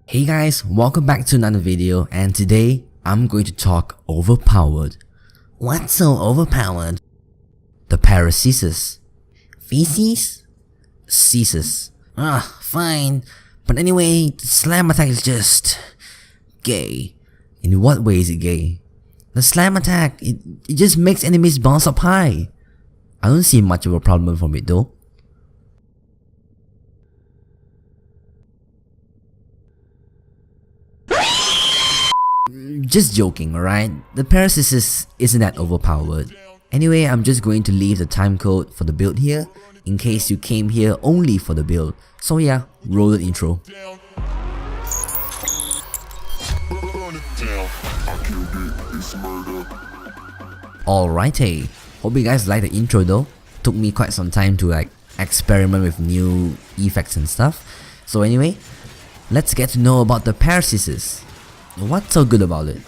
Hey guys, welcome back to another video, and today I'm going to talk overpowered. What's so overpowered? The Paracesis. Feces? Ceases. Fine. But anyway, the slam attack is just gay. In what way is it gay? The slam attack, it just makes enemies bounce up high. I don't see much of a problem from it though. Just joking, alright? The Paracesis isn't that overpowered. Anyway, I'm just going to leave the time code for the build here, in case you came here only for the build. So yeah, roll the intro. Alrighty, hope you guys like the intro though. Took me quite some time to experiment with new effects and stuff. So anyway, let's get to know about the Paracesis. What's so good about it?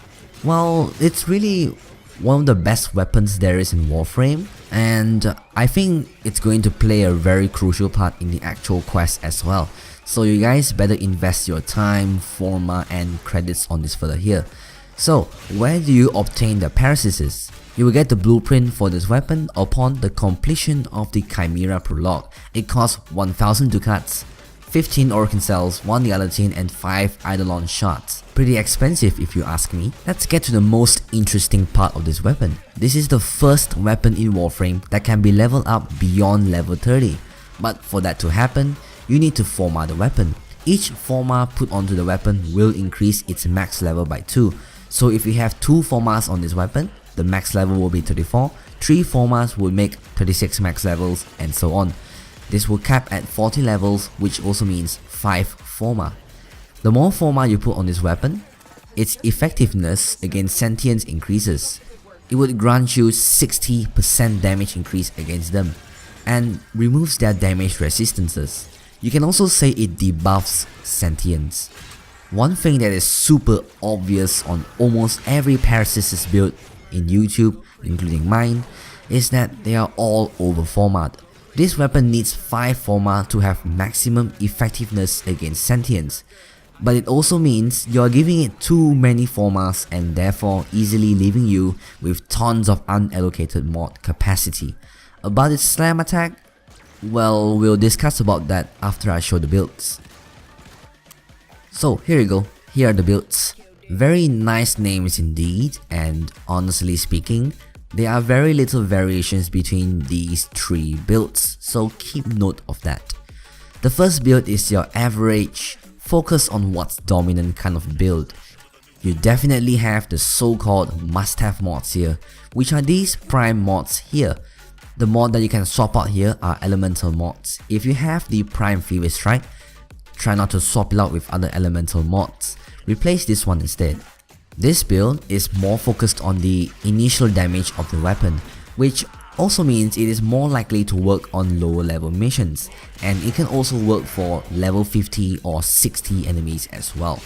Well, it's really one of the best weapons there is in Warframe, and I think it's going to play a very crucial part in the actual quest as well. So you guys better invest your time, forma and credits on this further here. So where do you obtain the Paracesis? You will get the blueprint for this weapon upon the completion of the Chimera Prologue. It costs 1000 ducats, 15 Orcan cells, 1 Galatine and 5 Eidolon shards. Pretty expensive if you ask me. Let's get to the most interesting part of this weapon. This is the first weapon in Warframe that can be leveled up beyond level 30. But for that to happen, you need to forma the weapon. Each forma put onto the weapon will increase its max level by 2. So if you have 2 formas on this weapon, the max level will be 34, 3 formas will make 36 max levels, and so on. This will cap at 40 levels, which also means 5 forma. The more forma you put on this weapon, its effectiveness against sentients increases. It would grant you 60% damage increase against them, and removes their damage resistances. You can also say it debuffs sentients. One thing that is super obvious on almost every Paracesis build in YouTube, including mine, is that they are all overformat. This weapon needs 5 forma to have maximum effectiveness against sentients, but it also means you're giving it too many formas and therefore easily leaving you with tons of unallocated mod capacity. About its slam attack? Well, we'll discuss about that after I show the builds. So here you go, here are the builds. Very nice names indeed, and honestly speaking, there are very little variations between these 3 builds, so keep note of that. The first build is your average, focus on what's dominant kind of build. You definitely have the so-called must-have mods here, which are these prime mods here. The mod that you can swap out here are elemental mods. If you have the prime Fever Strike, try not to swap it out with other elemental mods. Replace this one instead. This build is more focused on the initial damage of the weapon, which also means it is more likely to work on lower level missions, and it can also work for level 50 or 60 enemies as well.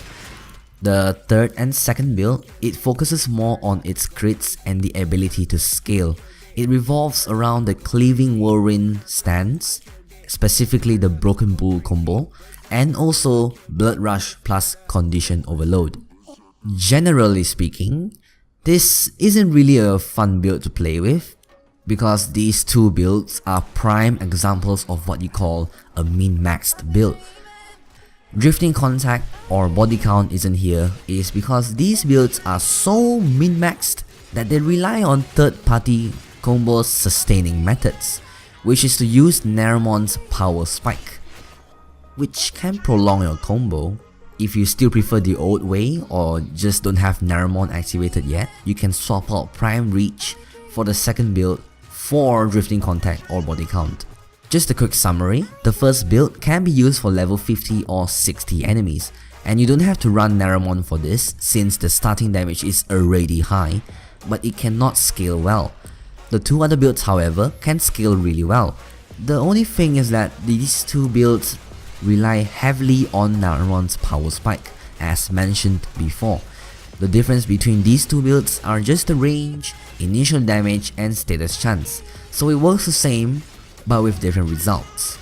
The third and second build, it focuses more on its crits and the ability to scale. It revolves around the Cleaving Whirlwind stance, specifically the Broken Bull combo, and also Blood Rush plus Condition Overload. Generally speaking, this isn't really a fun build to play with, because these 2 builds are prime examples of what you call a min-maxed build. Drifting Contact or Body Count isn't here is because these builds are so min-maxed that they rely on third-party combo sustaining methods, which is to use Naramon's Power Spike, which can prolong your combo. If you still prefer the old way or just don't have Naramon activated yet, you can swap out Prime Reach for the second build for Drifting Contact or Body Count. Just a quick summary, the first build can be used for level 50 or 60 enemies, and you don't have to run Naramon for this since the starting damage is already high, but it cannot scale well. The 2 other builds however can scale really well. The only thing is that these 2 builds rely heavily on Naramon's Power Spike, as mentioned before. The difference between these 2 builds are just the range, initial damage and status chance, so it works the same but with different results.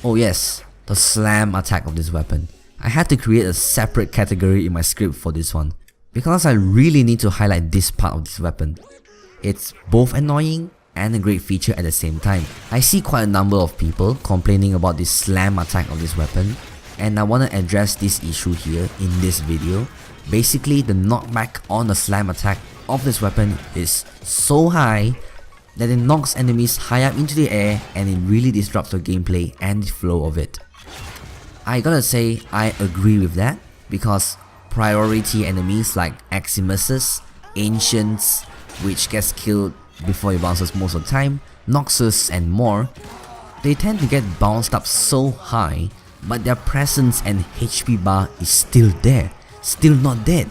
Oh yes, the slam attack of this weapon. I had to create a separate category in my script for this one, because I really need to highlight this part of this weapon. It's both annoying and a great feature at the same time. I see quite a number of people complaining about this slam attack of this weapon, and I want to address this issue here in this video. Basically, the knockback on the slam attack of this weapon is so high that it knocks enemies high up into the air, and it really disrupts the gameplay and the flow of it. I gotta say, I agree with that, because priority enemies like Eximuses, Ancients, which gets killed before it bounces most of the time, Noxus and more, they tend to get bounced up so high, but their presence and HP bar is still there, still not dead.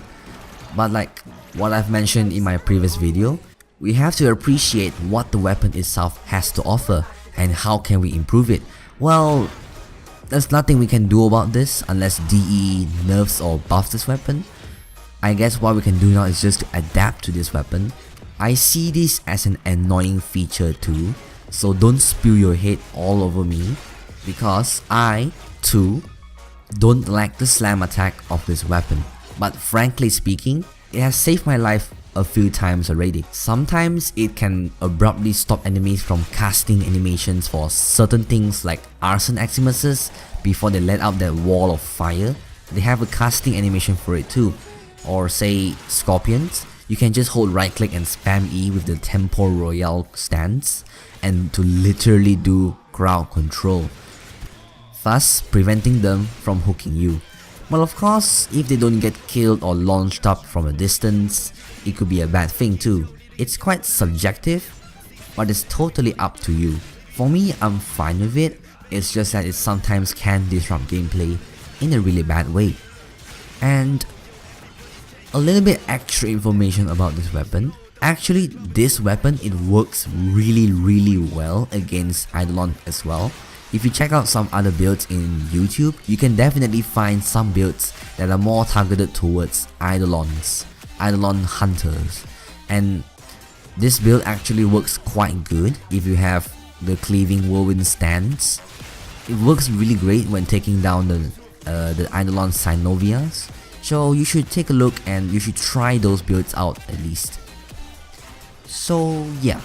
But like what I've mentioned in my previous video, we have to appreciate what the weapon itself has to offer and how can we improve it. Well, there's nothing we can do about this unless DE nerfs or buffs this weapon. I guess what we can do now is just to adapt to this weapon. I see this as an annoying feature too, so don't spill your hate all over me, because I, too, don't like the slam attack of this weapon. But frankly speaking, it has saved my life a few times already. Sometimes it can abruptly stop enemies from casting animations for certain things like Arson Eximuses before they let out that wall of fire. They have a casting animation for it too. Or say Scorpions, you can just hold right click and spam E with the Tempo Royale stance and to literally do crowd control, thus preventing them from hooking you. Well, of course, if they don't get killed or launched up from a distance, it could be a bad thing too. It's quite subjective, but it's totally up to you. For me, I'm fine with it, it's just that it sometimes can disrupt gameplay in a really bad way. And a little bit extra information about this weapon. Actually, this weapon, it works really well against Eidolon as well. If you check out some other builds in YouTube, you can definitely find some builds that are more targeted towards Eidolons, Eidolon hunters. And this build actually works quite good if you have the cleaving whirlwind stance. It works really great when taking down the Eidolon Synovias. So you should take a look and you should try those builds out at least. So yeah,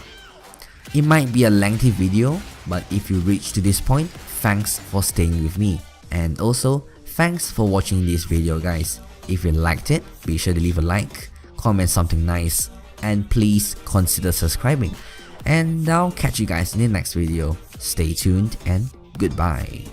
it might be a lengthy video, but if you reach to this point, thanks for staying with me. And also, thanks for watching this video guys. If you liked it, be sure to leave a like, comment something nice, and please consider subscribing. And I'll catch you guys in the next video. Stay tuned and goodbye.